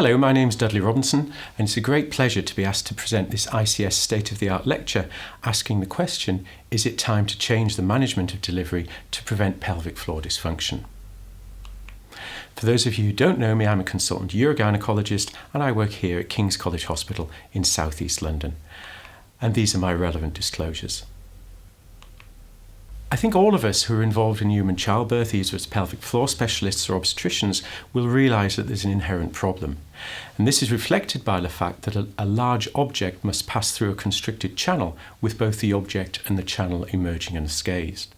Hello, my name is Dudley Robinson, and it's a great pleasure to be asked to present this ICS state-of-the-art lecture asking the question, is it time to change the management of delivery to prevent pelvic floor dysfunction? For those of you who don't know me, I'm a consultant urogynecologist and I work here at King's College Hospital in South East London. And these are my relevant disclosures. I think all of us who are involved in human childbirth, either as pelvic floor specialists or obstetricians, will realise that there's an inherent problem. And this is reflected by the fact that a large object must pass through a constricted channel, with both the object and the channel emerging unscathed.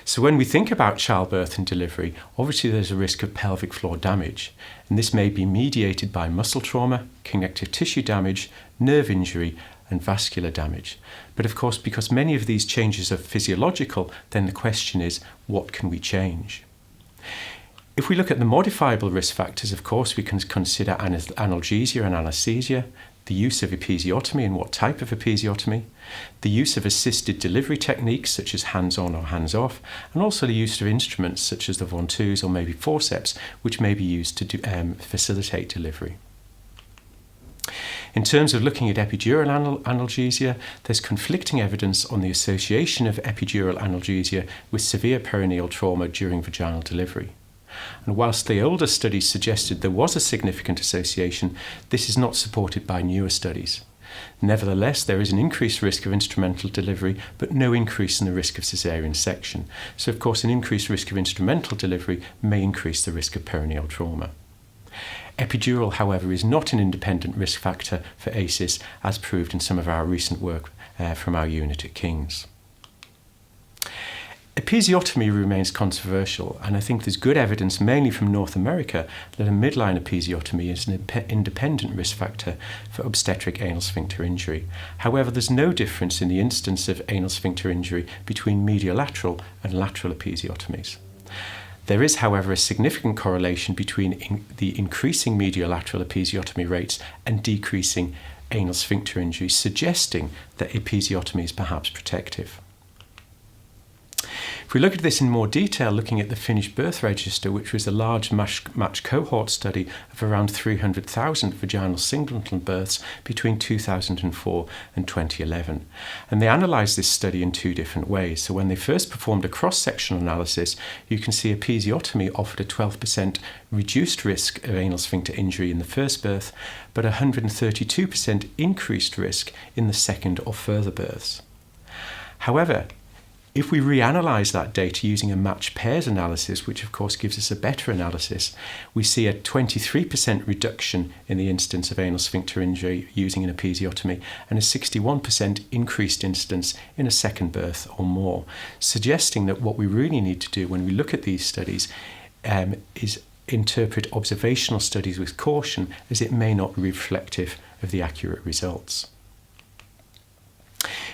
So when we think about childbirth and delivery, obviously there's a risk of pelvic floor damage, and this may be mediated by muscle trauma, connective tissue damage, nerve injury, and vascular damage. But of course, because many of these changes are physiological, then the question is, what can we change? If we look at the modifiable risk factors, of course, we can consider analgesia and anaesthesia, the use of episiotomy and what type of episiotomy, the use of assisted delivery techniques such as hands-on or hands-off, and also the use of instruments such as the ventouses or maybe forceps, which may be used to facilitate delivery. In terms of looking at epidural analgesia, there's conflicting evidence on the association of epidural analgesia with severe perineal trauma during vaginal delivery. And whilst the older studies suggested there was a significant association, this is not supported by newer studies. Nevertheless, there is an increased risk of instrumental delivery, but no increase in the risk of cesarean section. So of course, an increased risk of instrumental delivery may increase the risk of perineal trauma. Epidural, however, is not an independent risk factor for ACEs, as proved in some of our recent work from our unit at King's. Episiotomy remains controversial, and I think there's good evidence, mainly from North America, that a midline episiotomy is an independent risk factor for obstetric anal sphincter injury. However, there's no difference in the instance of anal sphincter injury between mediolateral and lateral episiotomies. There is, however, a significant correlation between the increasing mediolateral episiotomy rates and decreasing anal sphincter injury, suggesting that episiotomy is perhaps protective. If we look at this in more detail, looking at the Finnish birth register, which was a large matched cohort study of around 300,000 vaginal singleton births between 2004 and 2011. And they analysed this study in two different ways. So when they first performed a cross-sectional analysis, you can see episiotomy offered a 12% reduced risk of anal sphincter injury in the first birth, but 132% increased risk in the second or further births. However, if we reanalyse that data using a matched pairs analysis, which of course gives us a better analysis, we see a 23% reduction in the incidence of anal sphincter injury using an episiotomy and a 61% increased incidence in a second birth or more, suggesting that what we really need to do when we look at these studies is interpret observational studies with caution, as it may not be reflective of the accurate results.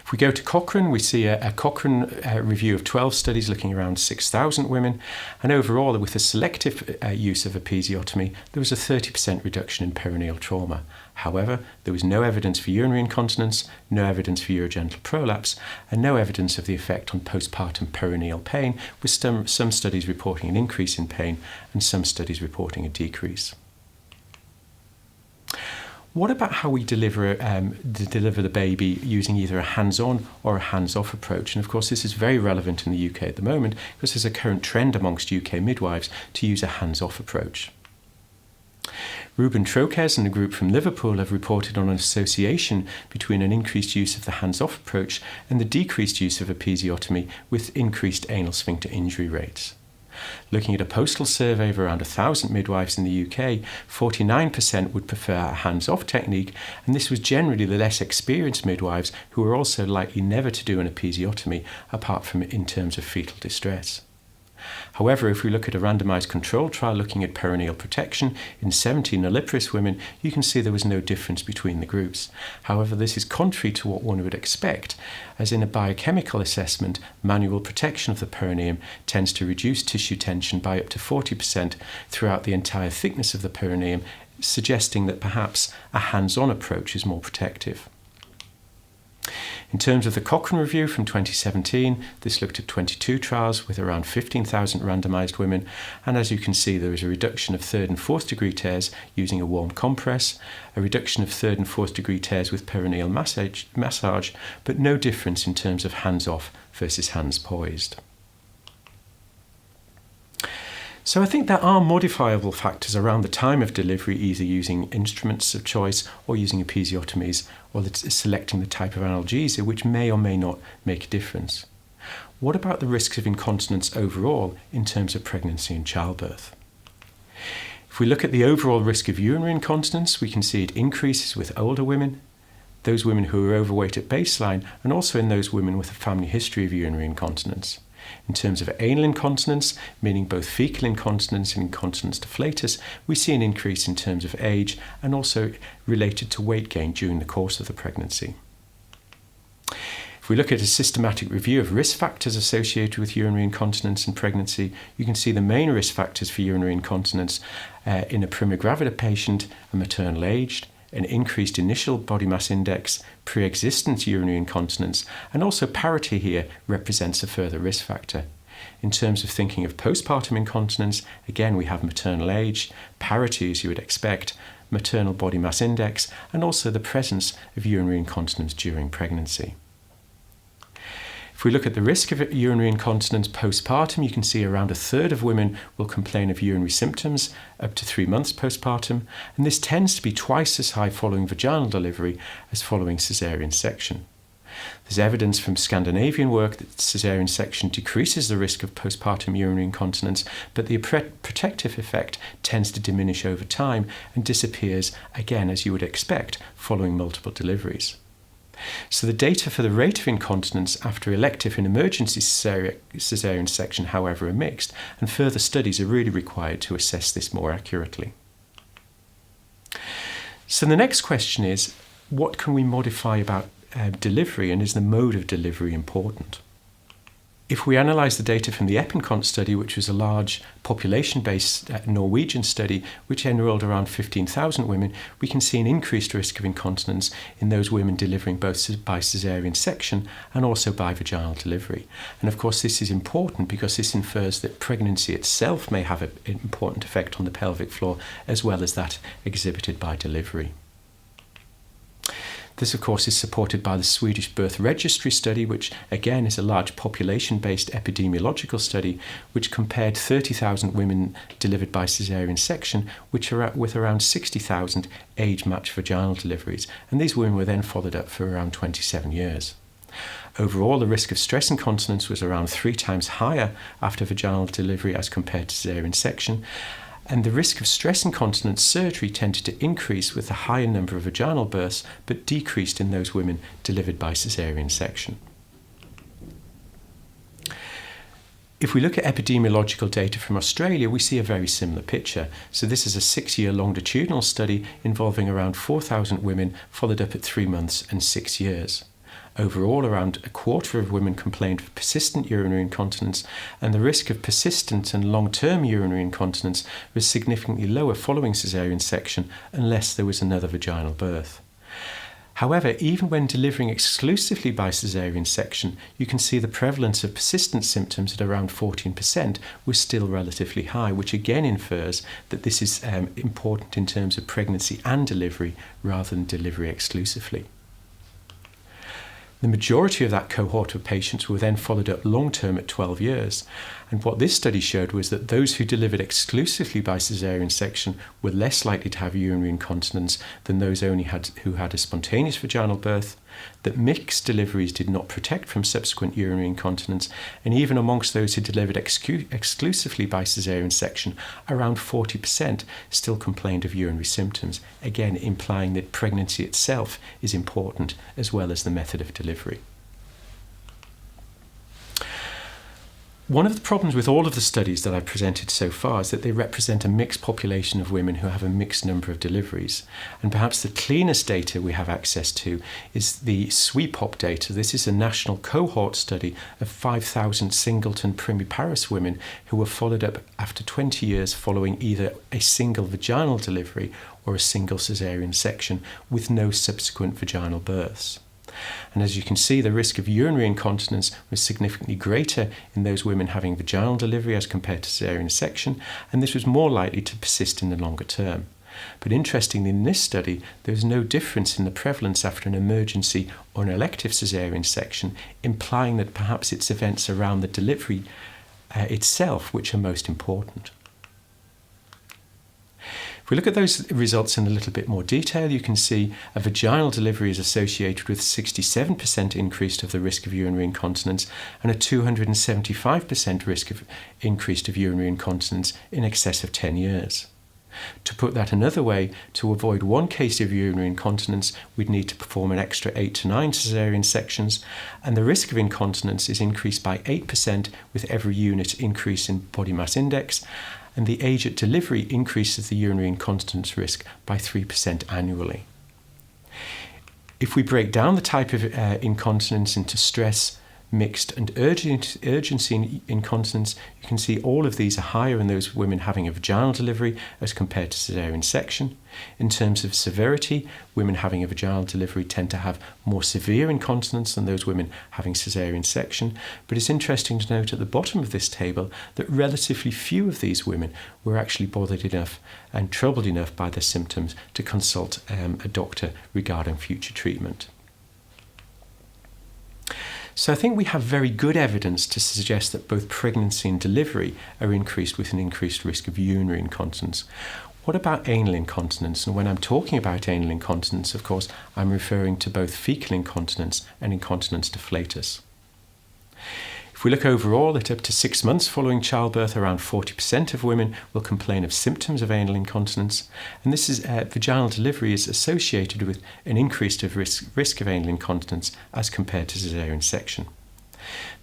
If we go to Cochrane, we see a Cochrane review of 12 studies looking around 6,000 women, and overall, with a selective use of episiotomy, there was a 30% reduction in perineal trauma. However, there was no evidence for urinary incontinence, no evidence for urogenital prolapse, and no evidence of the effect on postpartum perineal pain, with some studies reporting an increase in pain and some studies reporting a decrease. What about how we deliver the baby using either a hands-on or a hands-off approach? And of course, this is very relevant in the UK at the moment because there's a current trend amongst UK midwives to use a hands-off approach. Ruben Troques and a group from Liverpool have reported on an association between an increased use of the hands-off approach and the decreased use of episiotomy with increased anal sphincter injury rates. Looking at a postal survey of around 1,000 midwives in the UK, 49% would prefer a hands-off technique, and this was generally the less experienced midwives who were also likely never to do an episiotomy apart from in terms of fetal distress. However, if we look at a randomised control trial looking at perineal protection in 70 nulliparous women, you can see there was no difference between the groups. However, this is contrary to what one would expect, as in a biochemical assessment, manual protection of the perineum tends to reduce tissue tension by up to 40% throughout the entire thickness of the perineum, suggesting that perhaps a hands-on approach is more protective. In terms of the Cochrane Review from 2017, this looked at 22 trials with around 15,000 randomised women, and as you can see, there is a reduction of third and fourth degree tears using a warm compress, a reduction of third and fourth degree tears with perineal massage, but no difference in terms of hands off versus hands poised. So I think there are modifiable factors around the time of delivery, either using instruments of choice or using episiotomies or selecting the type of analgesia, which may or may not make a difference. What about the risks of incontinence overall in terms of pregnancy and childbirth? If we look at the overall risk of urinary incontinence, we can see it increases with older women, those women who are overweight at baseline, and also in those women with a family history of urinary incontinence. In terms of anal incontinence, meaning both fecal incontinence and incontinence deflatus, we see an increase in terms of age and also related to weight gain during the course of the pregnancy. If we look at a systematic review of risk factors associated with urinary incontinence and pregnancy, you can see the main risk factors for urinary incontinence in a prima gravida patient are maternal age, an increased initial body mass index, pre-existent urinary incontinence, and also parity here represents a further risk factor. In terms of thinking of postpartum incontinence, again we have maternal age, parity as you would expect, maternal body mass index, and also the presence of urinary incontinence during pregnancy. If we look at the risk of urinary incontinence postpartum, you can see around a third of women will complain of urinary symptoms up to 3 months postpartum, and this tends to be twice as high following vaginal delivery as following cesarean section. There's evidence from Scandinavian work that cesarean section decreases the risk of postpartum urinary incontinence, but the protective effect tends to diminish over time and disappears, again as you would expect, following multiple deliveries. So the data for the rate of incontinence after elective and emergency cesarean section, however, are mixed, and further studies are really required to assess this more accurately. So the next question is, what can we modify about delivery, and is the mode of delivery important? If we analyse the data from the EPINCONT study, which was a large population-based Norwegian study which enrolled around 15,000 women, we can see an increased risk of incontinence in those women delivering both by caesarean section and also by vaginal delivery. And of course this is important because this infers that pregnancy itself may have an important effect on the pelvic floor as well as that exhibited by delivery. This, of course, is supported by the Swedish Birth Registry study, which again is a large population-based epidemiological study which compared 30,000 women delivered by caesarean section with around 60,000 age-matched vaginal deliveries, and these women were then followed up for around 27 years. Overall, the risk of stress incontinence was around 3 times higher after vaginal delivery as compared to caesarean section, and the risk of stress incontinence surgery tended to increase with a higher number of vaginal births, but decreased in those women delivered by caesarean section. If we look at epidemiological data from Australia, we see a very similar picture. So this is a 6-year longitudinal study involving around 4,000 women followed up at 3 months and 6 years. Overall, around a quarter of women complained of persistent urinary incontinence, and the risk of persistent and long-term urinary incontinence was significantly lower following caesarean section unless there was another vaginal birth. However, even when delivering exclusively by caesarean section, you can see the prevalence of persistent symptoms at around 14% was still relatively high, which again infers that this is important in terms of pregnancy and delivery rather than delivery exclusively. The majority of that cohort of patients were then followed up long-term at 12 years. And what this study showed was that those who delivered exclusively by caesarean section were less likely to have urinary incontinence than those who had a spontaneous vaginal birth, that mixed deliveries did not protect from subsequent urinary incontinence, and even amongst those who delivered exclusively by caesarean section, around 40% still complained of urinary symptoms, again implying that pregnancy itself is important as well as the method of delivery. One of the problems with all of the studies that I've presented so far is that they represent a mixed population of women who have a mixed number of deliveries. And perhaps the cleanest data we have access to is the SWEPOP data. This is a national cohort study of 5,000 singleton primiparous women who were followed up after 20 years following either a single vaginal delivery or a single caesarean section with no subsequent vaginal births. And as you can see, the risk of urinary incontinence was significantly greater in those women having vaginal delivery as compared to caesarean section, and this was more likely to persist in the longer term. But interestingly, in this study, there was no difference in the prevalence after an emergency or an elective caesarean section, implying that perhaps it's events around the delivery itself which are most important. If we look at those results in a little bit more detail, you can see a vaginal delivery is associated with 67% increase of the risk of urinary incontinence and a 275% risk of increase of urinary incontinence in excess of 10 years. To put that another way, to avoid one case of urinary incontinence, we'd need to perform an extra 8 to 9 caesarean sections, and the risk of incontinence is increased by 8% with every unit increase in body mass index, and the age at delivery increases the urinary incontinence risk by 3% annually. If we break down the type of incontinence into stress, mixed and urgency incontinence, you can see all of these are higher in those women having a vaginal delivery as compared to caesarean section. In terms of severity, women having a vaginal delivery tend to have more severe incontinence than those women having caesarean section. But it's interesting to note at the bottom of this table that relatively few of these women were actually bothered enough and troubled enough by their symptoms to consult a doctor regarding future treatment. So I think we have very good evidence to suggest that both pregnancy and delivery are increased with an increased risk of urinary incontinence. What about anal incontinence? And when I'm talking about anal incontinence, of course, I'm referring to both fecal incontinence and incontinence deflatus. If we look overall at up to 6 months following childbirth, around 40% of women will complain of symptoms of anal incontinence, and this is vaginal delivery is associated with an increased risk of anal incontinence as compared to caesarean section.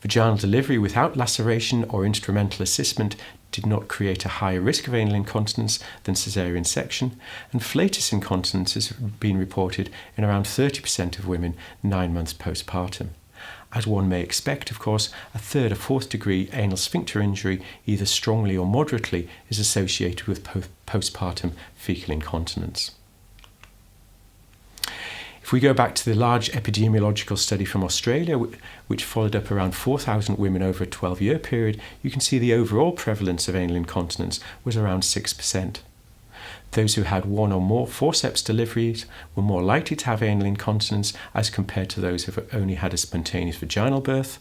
Vaginal delivery without laceration or instrumental assistment did not create a higher risk of anal incontinence than caesarean section, and flatus incontinence has been reported in around 30% of women 9 months postpartum. As one may expect, of course, a 3rd or 4th degree anal sphincter injury, either strongly or moderately, is associated with postpartum fecal incontinence. If we go back to the large epidemiological study from Australia, which followed up around 4,000 women over a 12-year period, you can see the overall prevalence of anal incontinence was around 6%. Those who had 1 or more forceps deliveries were more likely to have anal incontinence as compared to those who only had a spontaneous vaginal birth.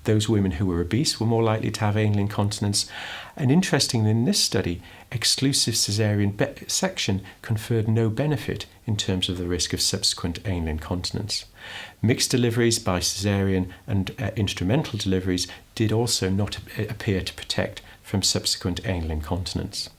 Those women who were obese were more likely to have anal incontinence. And interestingly, in this study, exclusive caesarean section conferred no benefit in terms of the risk of subsequent anal incontinence. Mixed deliveries by caesarean and instrumental deliveries did also not appear to protect from subsequent anal incontinence.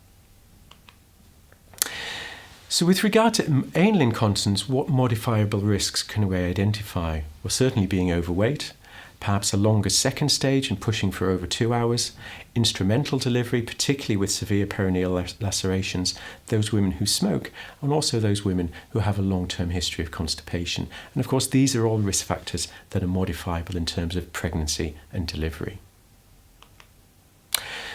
So with regard to anal incontinence, what modifiable risks can we identify? Well, certainly being overweight, perhaps a longer second stage and pushing for over 2 hours, instrumental delivery, particularly with severe perineal lacerations, those women who smoke, and also those women who have a long-term history of constipation. And of course, these are all risk factors that are modifiable in terms of pregnancy and delivery.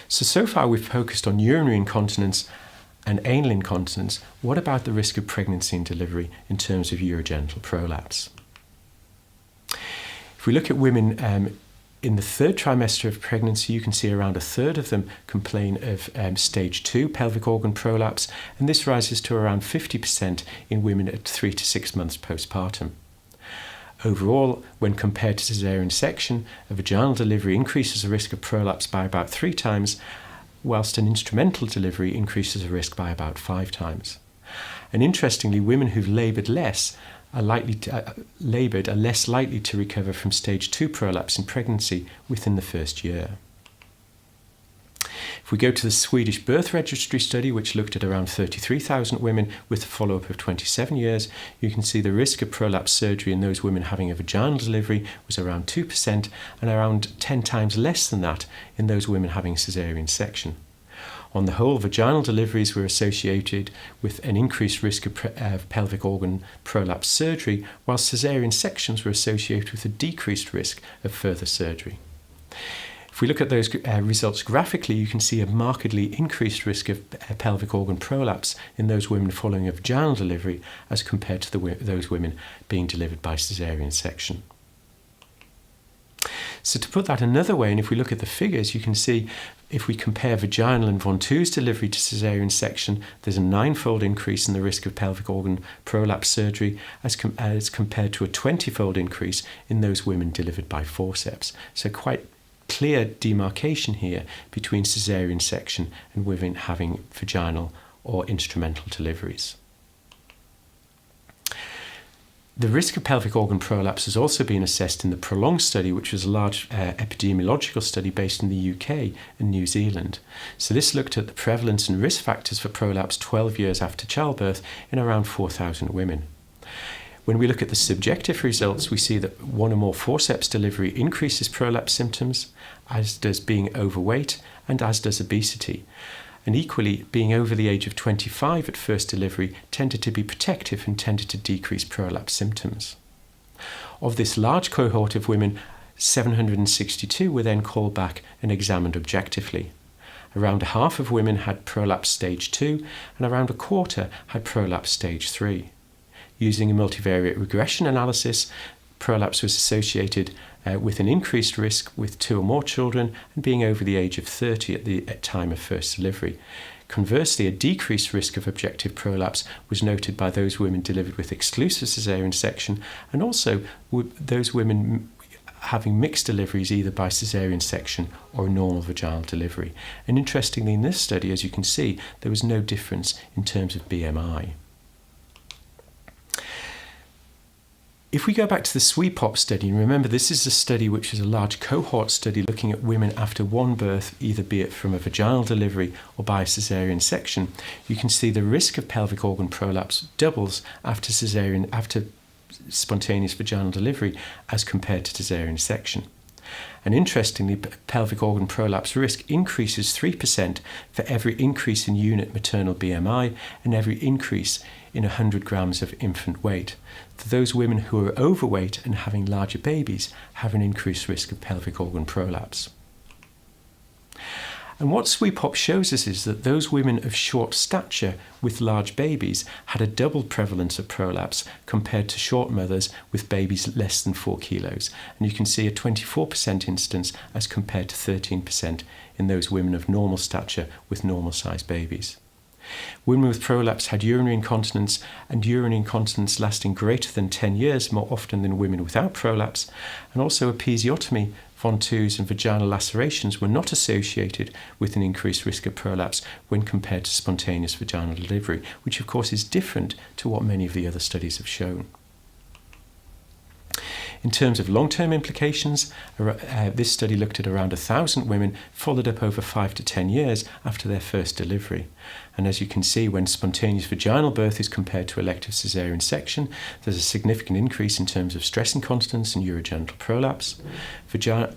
So far we've focused on urinary incontinence and anal incontinence. What about the risk of pregnancy and delivery in terms of urogenital prolapse? If we look at women in the 3rd trimester of pregnancy, you can see around a 1/3 of them complain of stage 2 pelvic organ prolapse, and this rises to around 50% in women at 3 to 6 months postpartum. Overall, when compared to caesarean section, a vaginal delivery increases the risk of prolapse by about 3 times, whilst an instrumental delivery increases the risk by about 5 times. And interestingly, women who've laboured less are less likely to recover from stage 2 prolapse in pregnancy within the 1st year. If we go to the Swedish birth registry study, which looked at around 33,000 women with a follow-up of 27 years, you can see the risk of prolapse surgery in those women having a vaginal delivery was around 2% and around 10 times less than that in those women having caesarean section. On the whole, vaginal deliveries were associated with an increased risk of pelvic organ prolapse surgery, whilst caesarean sections were associated with a decreased risk of further surgery. If we look at those results graphically, you can see a markedly increased risk of pelvic organ prolapse in those women following a vaginal delivery as compared to those women being delivered by cesarean section. So to put that another way, and if we look at the figures, you can see if we compare vaginal and von Tu's delivery to cesarean section, there's a 9-fold increase in the risk of pelvic organ prolapse surgery as compared to a 20-fold increase in those women delivered by forceps. So quite clear demarcation here between cesarean section and women having vaginal or instrumental deliveries. The risk of pelvic organ prolapse has also been assessed in the PROLONG study, which was a large epidemiological study based in the UK and New Zealand. So this looked at the prevalence and risk factors for prolapse 12 years after childbirth in around 4,000 women. When we look at the subjective results, we see that one or more forceps delivery increases prolapse symptoms, as does being overweight and as does obesity. And equally, being over the age of 25 at first delivery tended to be protective and tended to decrease prolapse symptoms. Of this large cohort of women, 762 were then called back and examined objectively. Around half of women had prolapse stage 2 and around a quarter had prolapse stage 3. Using a multivariate regression analysis, prolapse was associated with an increased risk with 2 or more children and being over the age of 30 at the time of first delivery. Conversely, a decreased risk of objective prolapse was noted by those women delivered with exclusive cesarean section and also those women having mixed deliveries either by cesarean section or normal vaginal delivery. And interestingly, in this study, as you can see, there was no difference in terms of BMI. If we go back to the SWEPOP study, and remember this is a study which is a large cohort study looking at women after one birth, either be it from a vaginal delivery or by a cesarean section, you can see the risk of pelvic organ prolapse doubles after spontaneous vaginal delivery as compared to cesarean section. And interestingly, pelvic organ prolapse risk increases 3% for every increase in unit maternal BMI and every increase in 100 grams of infant weight. For those women who are overweight and having larger babies have an increased risk of pelvic organ prolapse. And what SWEPOP shows us is that those women of short stature with large babies had a double prevalence of prolapse compared to short mothers with babies less than 4 kilos. And you can see a 24% incidence as compared to 13% in those women of normal stature with normal-sized babies. Women with prolapse had urinary incontinence and urinary incontinence lasting greater than 10 years more often than women without prolapse, and also episiotomy, von Tu's and vaginal lacerations were not associated with an increased risk of prolapse when compared to spontaneous vaginal delivery, which of course is different to what many of the other studies have shown. In terms of long-term implications, this study looked at around 1,000 women followed up over 5 to 10 years after their first delivery. And as you can see, when spontaneous vaginal birth is compared to elective caesarean section, there's a significant increase in terms of stress incontinence and urogenital prolapse.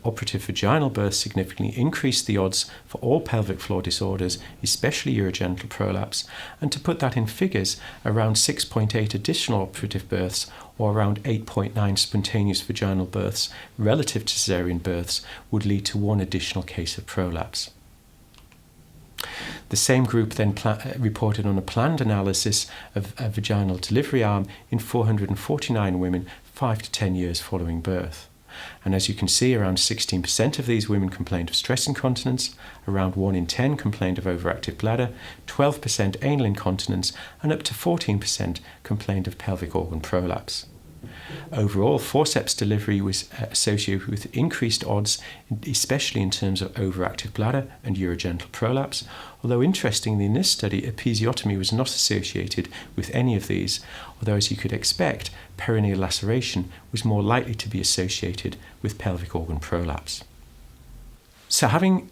Operative vaginal birth significantly increased the odds for all pelvic floor disorders, especially urogenital prolapse. And to put that in figures, around 6.8 additional operative births or around 8.9 spontaneous vaginal births relative to caesarean births would lead to 1 additional case of prolapse. The same group then reported on a planned analysis of a vaginal delivery arm in 449 women 5 to 10 years following birth. And as you can see, around 16% of these women complained of stress incontinence, around 1 in 10 complained of overactive bladder, 12% anal incontinence, and up to 14% complained of pelvic organ prolapse. Overall, forceps delivery was associated with increased odds, especially in terms of overactive bladder and urogenital prolapse, although interestingly in this study, episiotomy was not associated with any of these, although as you could expect, perineal laceration was more likely to be associated with pelvic organ prolapse. So having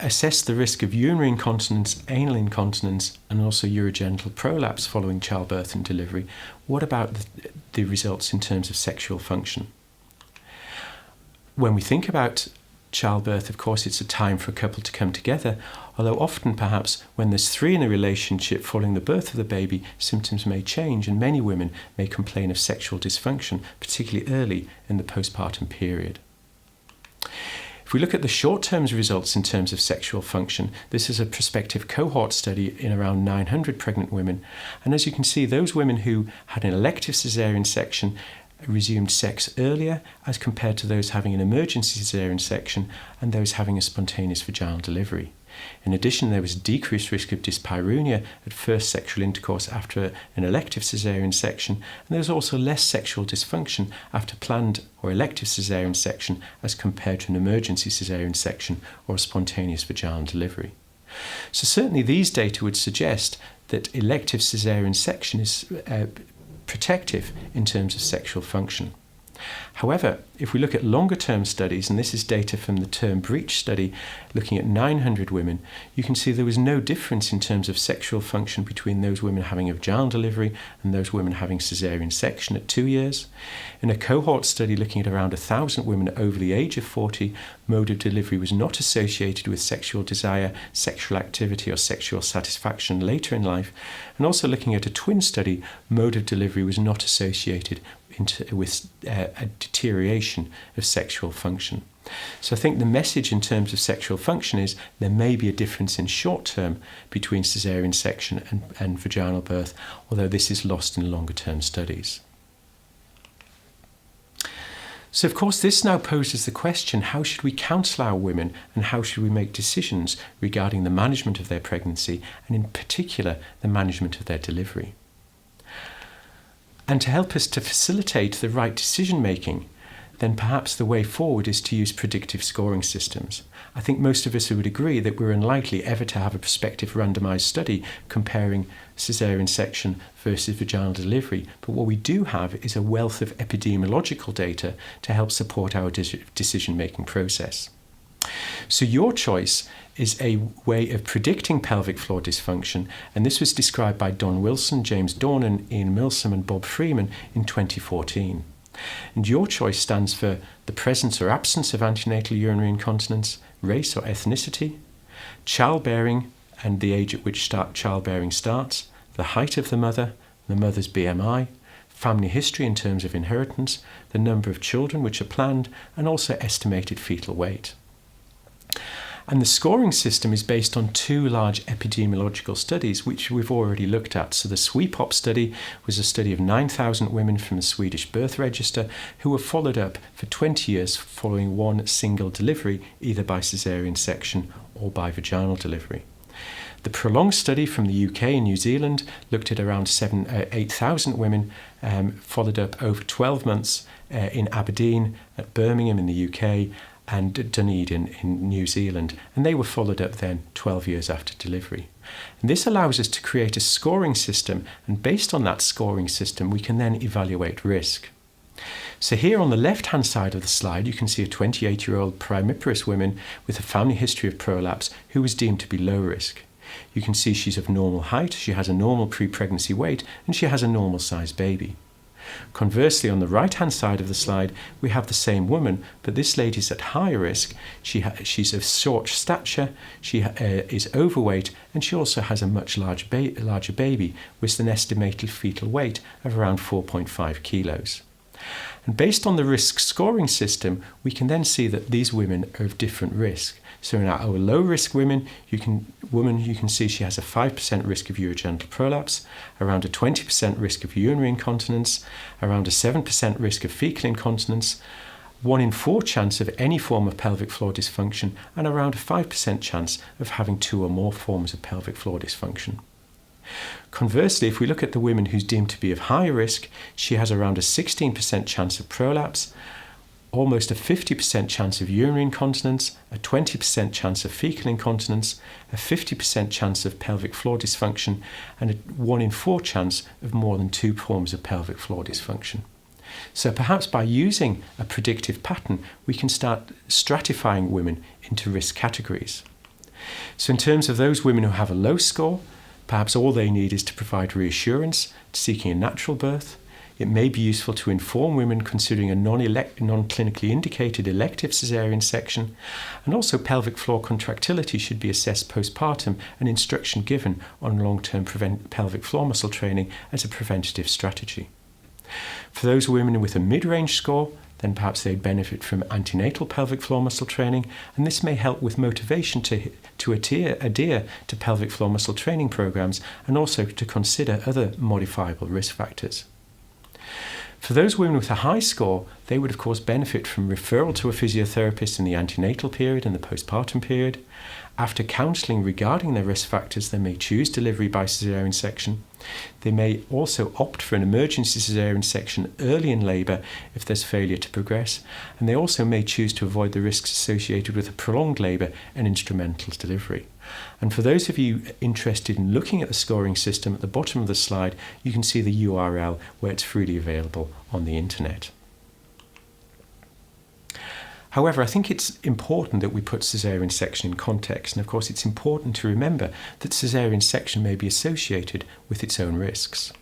assess the risk of urinary incontinence, anal incontinence, and also urogenital prolapse following childbirth and delivery, what about the results in terms of sexual function? When we think about childbirth, of course, it's a time for a couple to come together, although often perhaps when there's 3 in a relationship following the birth of the baby, symptoms may change and many women may complain of sexual dysfunction, particularly early in the postpartum period. If we look at the short-term results in terms of sexual function, this is a prospective cohort study in around 900 pregnant women. And as you can see, those women who had an elective cesarean section resumed sex earlier as compared to those having an emergency cesarean section and those having a spontaneous vaginal delivery. In addition, there was a decreased risk of dyspareunia at first sexual intercourse after an elective cesarean section, and there was also less sexual dysfunction after planned or elective cesarean section as compared to an emergency cesarean section or a spontaneous vaginal delivery. So certainly these data would suggest that elective cesarean section is protective in terms of sexual function. However, if we look at longer term studies, and this is data from the term breach study looking at 900 women, you can see there was no difference in terms of sexual function between those women having a vaginal delivery and those women having cesarean section at 2 years. In a cohort study looking at around 1,000 women over the age of 40, mode of delivery was not associated with sexual desire, sexual activity or sexual satisfaction later in life. And also looking at a twin study, mode of delivery was not associated with a deterioration of sexual function. So I think the message in terms of sexual function is there may be a difference in short term between cesarean section and vaginal birth, although this is lost in longer term studies. So of course this now poses the question, how should we counsel our women and how should we make decisions regarding the management of their pregnancy and in particular the management of their delivery? And to help us to facilitate the right decision making, then perhaps the way forward is to use predictive scoring systems. I think most of us would agree that we're unlikely ever to have a prospective randomized study comparing cesarean section versus vaginal delivery, but what we do have is a wealth of epidemiological data to help support our decision-making process. So your choice is a way of predicting pelvic floor dysfunction, and this was described by Don Wilson, James Dornan, Ian Milsom and Bob Freeman in 2014. And your choice stands for the presence or absence of antenatal urinary incontinence, race or ethnicity, childbearing and the age at which childbearing starts, the height of the mother's BMI, family history in terms of inheritance, the number of children which are planned, and also estimated fetal weight. And the scoring system is based on two large epidemiological studies which we've already looked at. So the SWEPOP study was a study of 9,000 women from the Swedish birth register who were followed up for 20 years following one single delivery, either by caesarean section or by vaginal delivery. The prolonged study from the UK and New Zealand looked at around 8,000 women followed up over 12 months in Aberdeen, at Birmingham in the UK, and Dunedin in New Zealand, and they were followed up then 12 years after delivery. And this allows us to create a scoring system, and based on that scoring system we can then evaluate risk. So here on the left-hand side of the slide you can see a 28-year-old primiparous woman with a family history of prolapse who was deemed to be low risk. You can see she's of normal height, she has a normal pre-pregnancy weight, and she has a normal sized baby. Conversely, on the right-hand side of the slide, we have the same woman, but this lady's at higher risk. She's of short stature, she is overweight, and she also has a much larger baby with an estimated fetal weight of around 4.5 kilos. And based on the risk scoring system, we can then see that these women are of different risk. So in our low risk women, you can see she has a 5% risk of urogenital prolapse, around a 20% risk of urinary incontinence, around a 7% risk of fecal incontinence, 1 in 4 chance of any form of pelvic floor dysfunction, and around a 5% chance of having 2 or more forms of pelvic floor dysfunction. Conversely, if we look at the women who's deemed to be of high risk, she has around a 16% chance of prolapse, almost a 50% chance of urinary incontinence, a 20% chance of fecal incontinence, a 50% chance of pelvic floor dysfunction, and a 1 in 4 chance of more than 2 forms of pelvic floor dysfunction. So perhaps by using a predictive pattern, we can start stratifying women into risk categories. So in terms of those women who have a low score, perhaps all they need is to provide reassurance to seeking a natural birth. It may be useful to inform women considering a non-clinically indicated elective caesarean section, and also pelvic floor contractility should be assessed postpartum and instruction given on long-term pelvic floor muscle training as a preventative strategy. For those women with a mid-range score, then perhaps they'd benefit from antenatal pelvic floor muscle training, and this may help with motivation to adhere to pelvic floor muscle training programs and also to consider other modifiable risk factors. For those women with a high score, they would of course benefit from referral to a physiotherapist in the antenatal period and the postpartum period. After counselling regarding their risk factors, they may choose delivery by caesarean section. They may also opt for an emergency caesarean section early in labour if there's failure to progress, and they also may choose to avoid the risks associated with a prolonged labour and instrumental delivery. And for those of you interested in looking at the scoring system, at the bottom of the slide, you can see the URL where it's freely available on the internet. However, I think it's important that we put caesarean section in context, and of course it's important to remember that caesarean section may be associated with its own risks.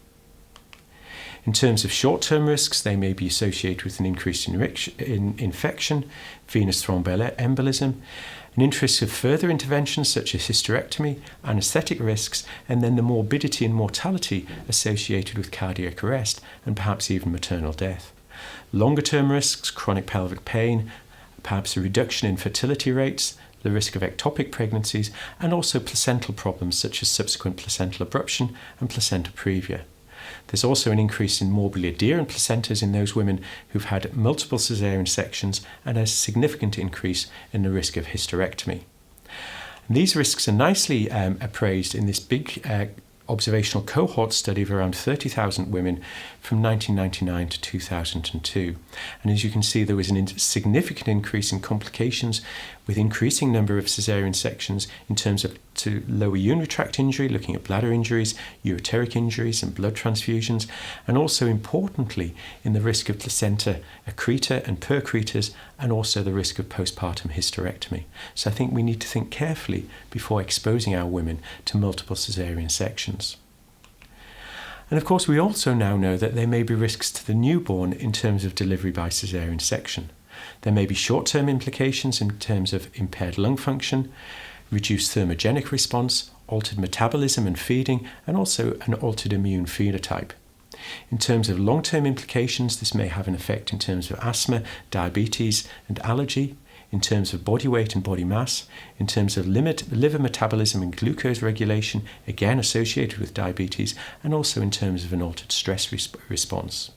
In terms of short-term risks, they may be associated with an increase in infection, venous thromboembolism, an interest of further interventions such as hysterectomy, anaesthetic risks, and then the morbidity and mortality associated with cardiac arrest and perhaps even maternal death. Longer-term risks, chronic pelvic pain, perhaps a reduction in fertility rates, the risk of ectopic pregnancies, and also placental problems such as subsequent placental abruption and placenta previa. There's also an increase in morbidly adherent placentas in those women who've had multiple caesarean sections and a significant increase in the risk of hysterectomy. And these risks are nicely appraised in this big observational cohort study of around 30,000 women from 1999 to 2002. And as you can see, there was a significant increase in complications with increasing number of caesarean sections in terms of to lower urinary tract injury, looking at bladder injuries, ureteric injuries and blood transfusions, and also importantly in the risk of placenta accreta and percretas, and also the risk of postpartum hysterectomy. So I think we need to think carefully before exposing our women to multiple caesarean sections. And of course we also now know that there may be risks to the newborn in terms of delivery by caesarean section. There may be short-term implications in terms of impaired lung function, reduced thermogenic response, altered metabolism and feeding, and also an altered immune phenotype. In terms of long-term implications, this may have an effect in terms of asthma, diabetes and allergy, in terms of body weight and body mass, in terms of liver metabolism and glucose regulation, again associated with diabetes, and also in terms of an altered stress response.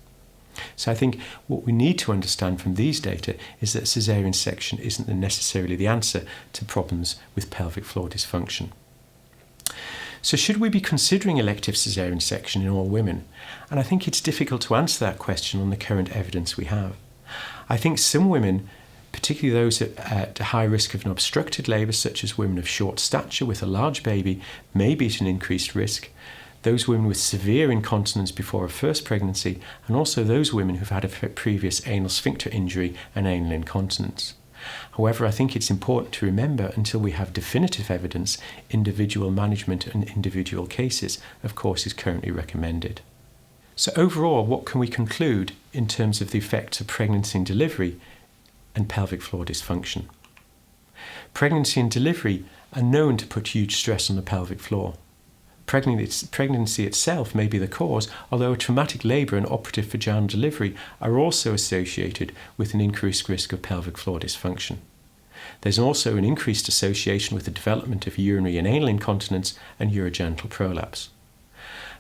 So I think what we need to understand from these data is that caesarean section isn't necessarily the answer to problems with pelvic floor dysfunction. So should we be considering elective caesarean section in all women? And I think it's difficult to answer that question on the current evidence we have. I think some women, particularly those at high risk of an obstructed labour, such as women of short stature with a large baby, may be at an increased risk. Those women with severe incontinence before a first pregnancy, and also those women who've had a previous anal sphincter injury and anal incontinence. However, I think it's important to remember, until we have definitive evidence, individual management and individual cases, of course, is currently recommended. So overall, what can we conclude in terms of the effects of pregnancy and delivery and pelvic floor dysfunction? Pregnancy and delivery are known to put huge stress on the pelvic floor. Pregnancy itself may be the cause, although a traumatic labour and operative vaginal delivery are also associated with an increased risk of pelvic floor dysfunction. There's also an increased association with the development of urinary and anal incontinence and urogenital prolapse.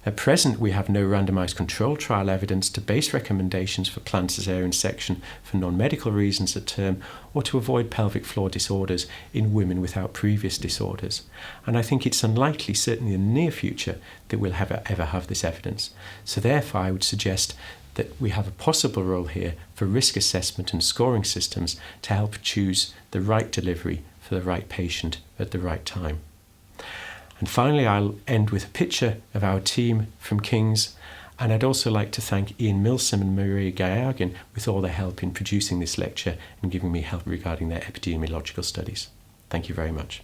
At present, we have no randomised controlled trial evidence to base recommendations for planned caesarean section for non-medical reasons at term, or to avoid pelvic floor disorders in women without previous disorders. And I think it's unlikely, certainly in the near future, that we'll ever have this evidence. So therefore, I would suggest that we have a possible role here for risk assessment and scoring systems to help choose the right delivery for the right patient at the right time. And finally, I'll end with a picture of our team from King's, and I'd also like to thank Ian Milsom and Maria Gayagan with all their help in producing this lecture and giving me help regarding their epidemiological studies. Thank you very much.